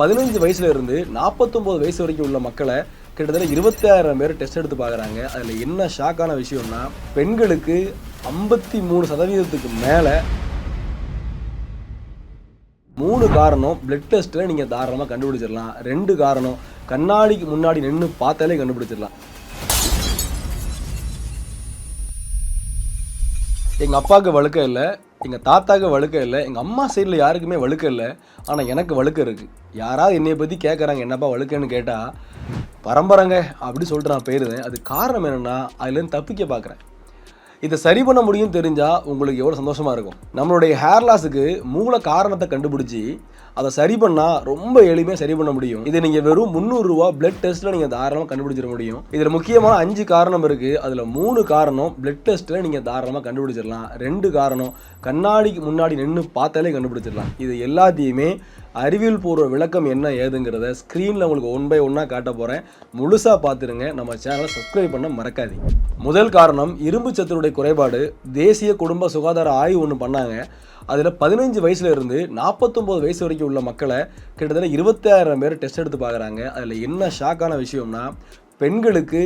15 வயசுல இருந்து 49 வயசு வரைக்கும் உள்ள மக்களை கிட்டத்தட்ட 26,000 பேர் டெஸ்ட் எடுத்து பார்க்குறாங்க. அதில் என்ன ஷாக்கான விஷயம்னா, பெண்களுக்கு 53% மேலே 3 காரணம் பிளட் டெஸ்ட்டில் நீங்கள் தாராளமாக கண்டுபிடிச்சிடலாம். 2 காரணம் கண்ணாடிக்கு முன்னாடி நின்று பார்த்தாலே கண்டுபிடிச்சிடலாம். எங்கள் அப்பாவுக்கு வழுக்க இல்லை, எங்கள் தாத்தாவுக்கு வழுக்க இல்லை, எங்கள் அம்மா சைடில் யாருக்குமே வழுக்க இல்லை, ஆனால் எனக்கு வழுக்க இருக்குது. யாராவது என்னை பற்றி கேட்குறாங்க, என்னப்பா வழுக்கன்னு கேட்டால் பரம்பரைங்க அப்படி சொல்லிட்டு நான் போயிருந்தேன். அது காரணம் என்னென்னா, அதுலேருந்து தப்பிக்க பார்க்குறேன். இதை சரி பண்ண முடியும் தெரிஞ்சால் உங்களுக்கு எவ்வளோ சந்தோஷமாக இருக்கும். நம்மளுடைய ஹேர் லாஸுக்கு மூல காரணத்தை கண்டுபிடிச்சி அதை சரி பண்ணால் ரொம்ப எளிமையாக சரி பண்ண முடியும். இதை நீங்கள் வெறும் 300 ரூபா பிளட் டெஸ்ட்டில் நீங்கள் தாராளமாக கண்டுபிடிச்சிட முடியும். இதில் முக்கியமான 5 காரணம் இருக்குது. அதில் 3 காரணம் பிளட் டெஸ்ட்டில் நீங்கள் தாராளமாக கண்டுபிடிச்சிடலாம். 2 காரணம் கண்ணாடிக்கு முன்னாடி நின்று பார்த்தாலே கண்டுபிடிச்சிடலாம். இது எல்லாத்தையுமே அறிவியல் பூர்வ விளக்கம் என்ன ஏதுங்கிறத ஸ்க்ரீனில் உங்களுக்கு 1 by 1 காட்ட போகிறேன். முழுசாக பார்த்துருங்க. நம்ம சேனலை சப்ஸ்கிரைப் பண்ண மறக்காதீங்க. முதல் காரணம் இரும்பு சத்துடைய குறைபாடு. தேசிய குடும்ப சுகாதார ஆய்வு ஒன்று பண்ணாங்க. அதில் 15 வயசுல இருந்து 49 வயசு வரைக்கும் உள்ள மக்களை கிட்டத்தட்ட 26,000 பேர் டெஸ்ட் எடுத்து பார்க்குறாங்க. அதில் என்ன ஷாக்கான விஷயம்னா, பெண்களுக்கு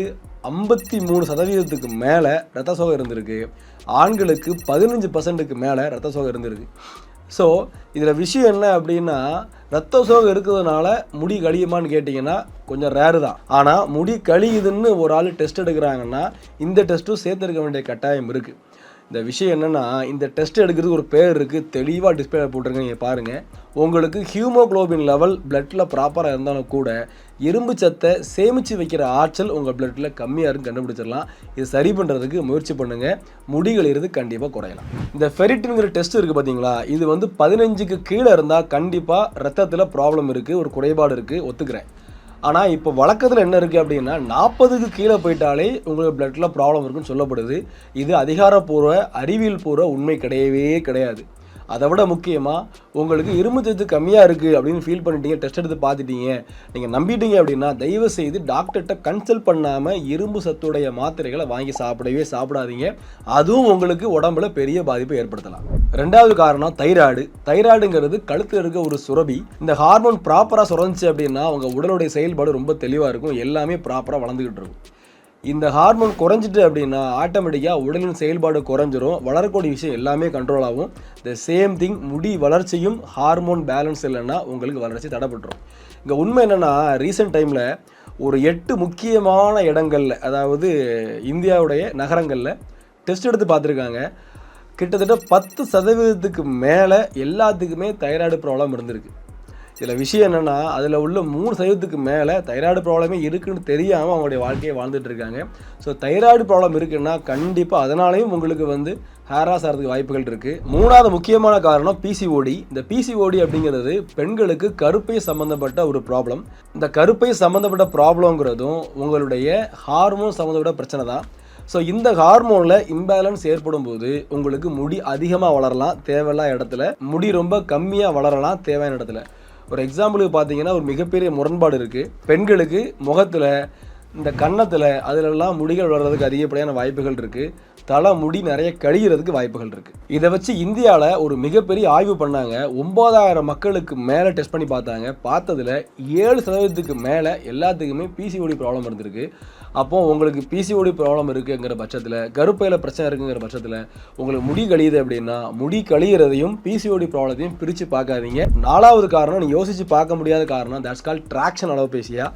53% மேலே ரத்த சோகை இருந்திருக்கு, ஆண்களுக்கு 15% மேலே ரத்த சோகை இருந்திருக்கு. ஸோ இதில் விஷயம் என்ன அப்படின்னா, ரத்த சோகை இருக்கிறதுனால முடி கழியுமான்னு கேட்டிங்கன்னா கொஞ்சம் ரேரு தான். ஆனால் முடி கழியுதுன்னு ஒரு ஆள் டெஸ்ட் எடுக்கிறாங்கன்னா இந்த டெஸ்ட்டும் சேர்த்துருக்க வேண்டிய கட்டாயம் இருக்குது. இந்த விஷயம் என்னென்னா, இந்த டெஸ்ட் எடுக்கிறதுக்கு ஒரு பேர் இருக்குது, தெளிவாக டிஸ்பிளே போட்டிருக்கேன், நீங்கள் பாருங்கள். உங்களுக்கு ஹியூமோக்ளோபின் லெவல் பிளட்டில் ப்ராப்பராக இருந்தாலும் கூட இரும்பு சத்தை சேமித்து வைக்கிற ஆற்றல் உங்கள் பிளட்டில் கம்மியாக இருக்குன்னு கண்டுபிடிச்சிடலாம். இது சரி பண்ணுறதுக்கு முயற்சி பண்ணுங்கள். முடிகள் இருந்து கண்டிப்பாக குறையலாம். இந்த ஃபெரிட்டின்கிற டெஸ்ட் இருக்குது பார்த்தீங்களா, இது 15க்கு கீழே இருந்தால் கண்டிப்பாக ரத்தத்தில் ப்ராப்ளம் இருக்குது, ஒரு குறைபாடு இருக்குது, ஒத்துக்கிறேன். ஆனால் இப்போ வழக்கத்தில் என்ன இருக்குது அப்படின்னா, 40க்கு கீழே போயிட்டாலே உங்களுக்கு பிளட்டில் ப்ராப்ளம் இருக்குன்னு சொல்லப்படுது. இது அதிகாரப்பூர்வ அறிவியல் பூர்வ உண்மை கிடையவே கிடையாது. அதை விட முக்கியமாக, உங்களுக்கு இரும்பு சத்து கம்மியாக இருக்குது அப்படின்னு ஃபீல் பண்ணிட்டீங்க, டெஸ்ட் எடுத்து பார்த்துட்டீங்க, நீங்கள் நம்பிட்டீங்க அப்படின்னா தயவு செய்து டாக்டர்கிட்ட கன்சல்ட் பண்ணாமல் இரும்பு சத்துடைய மாத்திரைகளை வாங்கி சாப்பிடாதீங்க. அதுவும் உங்களுக்கு உடம்புல பெரிய பாதிப்பை ஏற்படுத்தலாம். 2வது காரணம் தைராய்டு. தைராய்டுங்கிறது கழுத்தில் இருக்க ஒரு சுரபி. இந்த ஹார்மோன் ப்ராப்பராக சுரந்துச்சு அப்படின்னா உங்கள் உடலுடைய செயல்பாடு ரொம்ப தெளிவாக இருக்கும், எல்லாமே ப்ராப்பராக வளர்ந்துக்கிட்டு இருக்கும். இந்த ஹார்மோன் குறைஞ்சிட்டு அப்படின்னா ஆட்டோமேட்டிக்காக உடலின் செயல்பாடு குறைஞ்சிரும், வளரக்கூடிய விஷயம் எல்லாமே கண்ட்ரோல் ஆகும். த சேம் திங் முடி வளர்ச்சியும் ஹார்மோன் பேலன்ஸ் இல்லைன்னா உங்களுக்கு வளர்ச்சி தடைப்பட்டுரும். இங்கே உண்மை என்னென்னா, ரீசெண்ட் டைமில் ஒரு 8 முக்கியமான இடங்களில், அதாவது இந்தியாவுடைய நகரங்களில் டெஸ்ட் எடுத்து பார்த்துருக்காங்க. கிட்டத்தட்ட 10% மேலே எல்லாத்துக்குமே தைராய்டு ப்ராப்ளம் இருந்திருக்கு. இதில் விஷயம் என்னென்னா, அதில் உள்ள 3% மேலே தைராய்டு ப்ராப்ளமே இருக்குதுன்னு தெரியாமல் அவங்களுடைய வாழ்க்கையை வாழ்ந்துட்டு இருக்காங்க. ஸோ தைராய்டு ப்ராப்ளம் இருக்குன்னா கண்டிப்பாக அதனாலேயும் உங்களுக்கு ஹேர் லாஸ் ஆகிறதுக்கு வாய்ப்புகள் இருக்குது. 3வது முக்கியமான காரணம் பிசிஓடி. இந்த பிசிஓடி அப்படிங்கிறது பெண்களுக்கு கருப்பை சம்மந்தப்பட்ட ஒரு ப்ராப்ளம். இந்த கருப்பை சம்மந்தப்பட்ட ப்ராப்ளங்கிறதும் உங்களுடைய ஹார்மோன் சம்மந்தப்பட்ட பிரச்சனை தான். ஸோ இந்த ஹார்மோனில் இம்பேலன்ஸ் ஏற்படும் போது உங்களுக்கு முடி அதிகமாக வளரலாம் தேவையில்லாத இடத்துல, முடி ரொம்ப கம்மியாக வளரலாம் தேவையான இடத்துல. ஒரு எக்ஸாம்பிளுக்கு பார்த்தீங்கன்னா, ஒரு மிகப்பெரிய முரண்பாடு இருக்குது. பெண்களுக்கு முகத்தில், இந்த கன்னத்தில், அதிலெல்லாம் முடிகள் வளர்கிறதுக்கு அதிகப்படியான வாய்ப்புகள் இருக்குது. தலை முடி நிறைய கழிகிறதுக்கு வாய்ப்புகள் இருக்குது. இதை வச்சு இந்தியாவில் ஒரு மிகப்பெரிய ஆய்வு பண்ணாங்க. 9,000 மக்களுக்கு மேலே டெஸ்ட் பண்ணி பார்த்தாங்க. பார்த்ததில் 7% மேலே எல்லாத்துக்குமே பிசிஓடி ப்ராப்ளம் இருந்திருக்கு. அப்போது உங்களுக்கு பிசிஓடி ப்ராப்ளம் இருக்குங்கிற பட்சத்தில், கருப்பையில் பிரச்சனை இருக்குங்கிற பட்சத்தில், உங்களுக்கு முடி கழியுது அப்படின்னா முடி கழிகிறதையும் பிசிஓடி ப்ராப்ளத்தையும் பிரித்து பார்க்காதீங்க. 4வது காரணம், நீங்கள் யோசித்து பார்க்க முடியாத காரணம், தட்ஸ் கால் ட்ராக்ஷன் அலோபேசியா.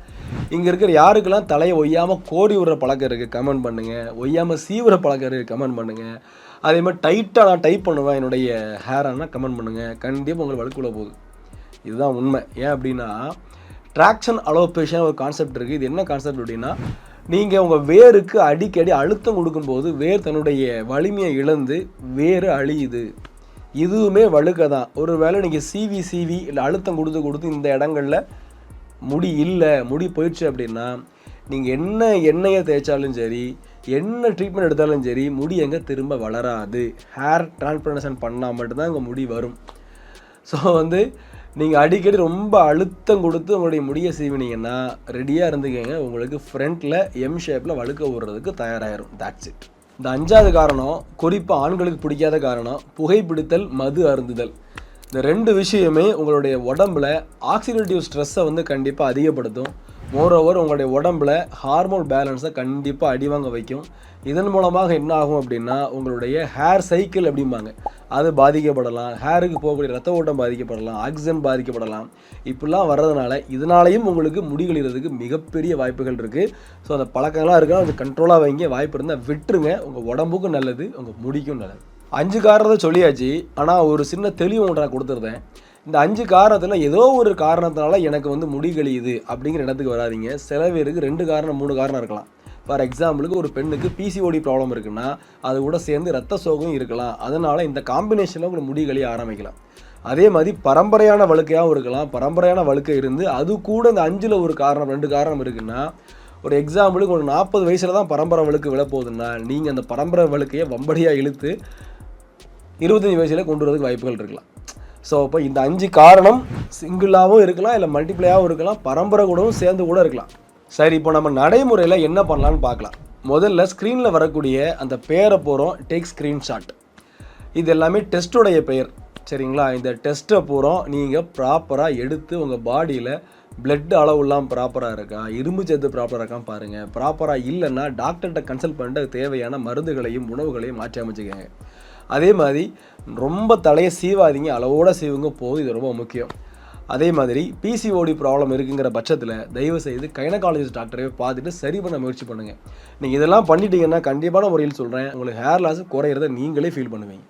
இங்கே இருக்கிற யாருக்கெல்லாம் தலையை ஒய்யாமல் கோரி விடுற பழக்கம் இருக்குது கமெண்ட் பண்ணுங்கள். ஒய்யாமல் சீவுற பழக்கம் இருக்குது கமெண்ட் பண்ணுங்கள். அதே மாதிரி டைட்டாக நான் டைப் பண்ணுவேன் என்னுடைய ஹேரானா கமெண்ட் பண்ணுங்கள். கண்டிப்பாக உங்களுக்கு வழுக்குள்ள போகுது. இதுதான் உண்மை. ஏன் அப்படின்னா, ட்ராக்ஷன் அலோபேஷியா ஒரு கான்செப்ட் இருக்குது. இது என்ன கான்செப்ட் அப்படின்னா, நீங்கள் உங்கள் வேருக்கு அடிக்கடி அழுத்தம் கொடுக்கும்போது வேர் தன்னுடைய வலிமையை இழந்து வேறு அழியுது. இதுவுமே வழுக்க தான். ஒரு வேளை நீங்கள் சிவி இல்லை அழுத்தம் கொடுத்து இந்த இடங்களில் முடி போயிடுச்சு அப்படின்னா, நீங்கள் என்ன எண்ணெயை தேய்ச்சாலும் சரி, என்ன ட்ரீட்மெண்ட் எடுத்தாலும் சரி, முடி எங்கே திரும்ப வளராது. ஹேர் டிரான்ஸ்பிளான்டேஷன் பண்ணால் மட்டும்தான் உங்கள் முடி வரும். ஸோ நீங்கள் அடிக்கடி ரொம்ப அழுத்தம் கொடுத்து உங்களுடைய முடியை சீவினீங்கன்னா ரெடியாக இருந்துக்கங்க, உங்களுக்கு ஃப்ரண்ட்டில் எம் ஷேப்பில் வழுக்க விடுறதுக்கு தயாராகிடும். That's it. இந்த 5வது காரணம், குறிப்பாக ஆண்களுக்கு பிடிக்காத காரணம், புகைப்பிடித்தல், மது அருந்துதல். இந்த 2 விஷயமே உங்களுடைய உடம்புல ஆக்சிடேட்டிவ் ஸ்ட்ரெஸ்ஸை வந்து கண்டிப்பாக அதிகப்படுத்தும். மோரோவர் உங்களுடைய உடம்புல ஹார்மோன் பேலன்ஸை கண்டிப்பாக அடிவாங்க வைக்கும். இதன் மூலமாக என்ன ஆகும் அப்படின்னா, உங்களுடைய ஹேர் சைக்கிள் அப்படிம்பாங்க, அது பாதிக்கப்படலாம். ஹேருக்கு போகக்கூடிய ரத்த ஓட்டம் பாதிக்கப்படலாம், ஆக்சிஜன் பாதிக்கப்படலாம். இப்படிலாம் வர்றதுனால இதனாலையும் உங்களுக்கு முடி கழிகிறதுக்கு மிகப்பெரிய வாய்ப்புகள் இருக்குது. ஸோ அந்த பழக்கங்கள்லாம் இருக்கா, அது கண்ட்ரோலாக வைங்க. வாய்ப்பு இருந்தால் விட்டுருங்க. உங்கள் உடம்புக்கும் நல்லது, உங்கள் முடிக்கும் நல்லது. 5 காரணத்தை சொல்லியாச்சு. ஆனால் ஒரு சின்ன தெளிவு ஒன்று நான் கொடுத்துருந்தேன். இந்த 5 காரணத்தில் ஏதோ ஒரு காரணத்தினால எனக்கு வந்து முடி கழியுது அப்படிங்கிற இடத்துக்கு வராதிங்க. சில பேருக்கு 2 காரணம் 3 காரணம் இருக்கலாம். ஃபார் எக்ஸாம்பிளுக்கு ஒரு பெண்ணுக்கு பிசிஓடி ப்ராப்ளம் இருக்குன்னா, அது கூட சேர்ந்து ரத்த சோகம் இருக்கலாம். அதனால் இந்த காம்பினேஷனில் உங்களுக்கு முடி கழிய ஆரம்பிக்கலாம். அதே மாதிரி பரம்பரையான வழுக்கையாகவும் இருக்கலாம். பரம்பரையான வழுக்கை இருந்து அது கூட இந்த 5ல் ஒரு காரணம் 2 காரணம் இருக்குன்னா, ஒரு எக்ஸாம்பிளுக்கு ஒரு 40 வயசில் தான் பரம்பரை வழுக்கு விழப்போகுதுன்னா, நீங்கள் அந்த பரம்பரை வழுக்கையை வம்படியாக இழுத்து 25 வயசில் கொண்டு வரதுக்கு வாய்ப்புகள் இருக்கலாம். ஸோ அப்போ இந்த 5 காரணம் சிங்கிளாகவும் இருக்கலாம், இல்லை மல்டிப்ளையாகவும் இருக்கலாம், பரம்பரை கூடவும் சேர்ந்து கூட இருக்கலாம். சரி, இப்போ நம்ம நடைமுறையில் என்ன பண்ணலான்னு பார்க்கலாம். முதல்ல ஸ்க்ரீனில் வரக்கூடிய அந்த பேரை போகிறோம் டேக் ஸ்க்ரீன்ஷாட். இது எல்லாமே டெஸ்ட்டோடைய பெயர், சரிங்களா? இந்த டெஸ்ட்டை பூரா நீங்கள் ப்ராப்பராக எடுத்து உங்கள் பாடியில் பிளட் அளவுலாம் ப்ராப்பராக இருக்கா, இரும்பு சத்து ப்ராப்பராக இருக்கான்னு பாருங்கள். ப்ராப்பராக இல்லைன்னா டாக்டர்கிட்ட கன்சல்ட் பண்ணிட்டு தேவையான மருந்துகளையும் உணவுகளையும் மாற்றி அமைச்சுக்கங்க. அதே மாதிரி ரொம்ப தலையை சீவாதீங்க, அளவோடு சீவுங்க போதும். இது ரொம்ப முக்கியம். அதே மாதிரி பிசிஓடி ப்ராப்ளம் இருக்குங்கிற பட்சத்தில் தயவு செய்து கைனகாலஜிஸ்ட் டாக்டரை பார்த்துட்டு சரி பண்ண முயற்சி பண்ணுங்கள். நீங்கள் இதெல்லாம் பண்ணிட்டீங்கன்னா கண்டிப்பான முறையில் சொல்கிறேன், உங்களுக்கு ஹேர் லாஸ் குறையிறத நீங்களே ஃபீல் பண்ணுவீங்க.